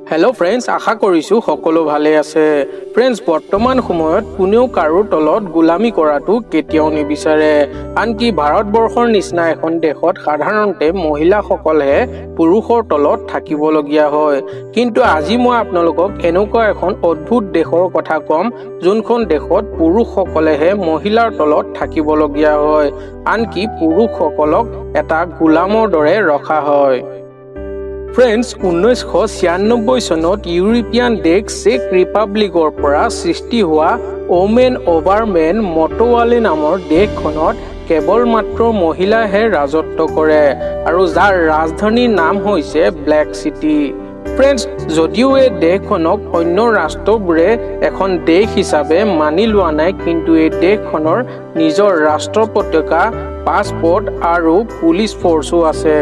hello friends आशा करिछु সকলো ভালে আছে फ्रेंड्स বৰ্তমান সময়ত কোনেও কাৰো তলত গোলামি কৰাটো কেতিয়াও নিবিচাৰে আনকি ভাৰতবৰ্ষৰ নিচিনা এখন দেশত সাধাৰণতে মহিলাসকলহে পুৰুষৰ তলত থাকিবলগীয়া হয় কিন্তু আজি মই আপোনালোকক এনেকুৱা এখন অদ্ভুত দেশৰ কথা কম যোনখন দেশত পুৰুষসকলেহে মহিলাৰ তলত থাকিবলগীয়া হয় আনকি পুৰুষসকলক এটা গোলামৰ দৰে ৰখা হয় फ्रेंड्स 1996 सनत यूरोपियन देश चेक रिपाब्लिকৰ পৰা সৃষ্টি হোৱা ওমেন ওভাৰমেন মটৱালে নামৰ দেশখনত কেৱল মাত্ৰ মহিলাহে ৰাজত্ব কৰে আৰু যাৰ ৰাজধানীৰ নাম হৈছে ব্লেক সিটি फ्रेंड्स যদিও এই দেশখনক অন্য ৰাষ্ট্ৰবোৰে এখন দেশ হিচাপে মানি লোৱা নাই কিন্তু এই দেশখনৰ নিজৰ ৰাষ্ট্ৰ পতাকা পাছপোৰ্ট আৰু পুলিচ ফৰ্চো আছে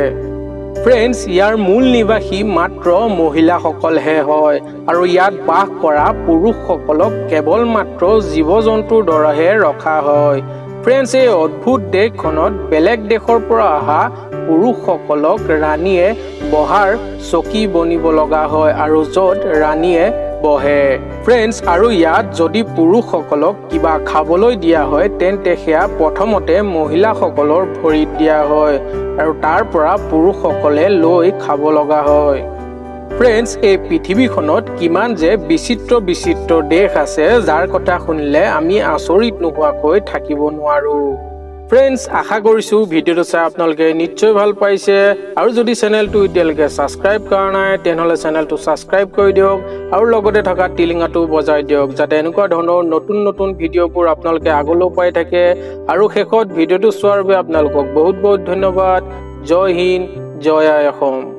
फ्रेंड्स यार मूल निवासी मात्र महिलाসকলহে হয় আৰু ইয়াত বাস কৰা পুৰুষসকলক কেৱল মাত্ৰ জীৱ-জন্তুৰ দৰেহে ৰখা হয় फ्रेंड्स এই অদ্ভুত দেশখনত বেলেগ দেশৰ পৰা অহা পুৰুষসকলক ৰাণীয়ে বহাৰ চকী বনিব লগা হয় আৰু য'ত ৰাণীয়ে বহে फ्रेंड्स আৰু ইয়াত যদি পুৰুষসকলক কিবা খাবলৈ দিয়া হয় তেন্তে সেয়া প্ৰথমতে মহিলাসকলৰ ভৰিত দিয়া হয় আৰু তাৰ পৰা পুৰুষসকলে লৈ খাব লগা হয় फ्रेंड्स এই পৃথিৱীখনত কিমান যে বিচিত্ৰ দেশ আছে যাৰ কথা শুনিলে আমি আচৰিত নোহোৱাকৈ থাকিব নোৱাৰো फ्रेंड्स आशा करिछु ভিডিওটো চাই আপোনালোকে নিশ্চয় ভাল পাইছে আৰু যদি চেনেলটো এতিয়ালৈকে সাবস্ক্ৰাইব কৰা নাই তেনহলে চেনেলটো সাবস্ক্ৰাইব কৰি দিয়ক আৰু লগতে থকা টিলিঙাটো বজাই দিয়ক যাতে এনেকুৱা ধৰণৰ নতুন ভিডিওবোৰ আপোনালোকে আগলৈ পাই থাকে আৰু শেষত ভিডিওটো চোৱাৰ বাবে আপোনালোকক বহুত ধন্যবাদ জয় হিন্দ জয় অসম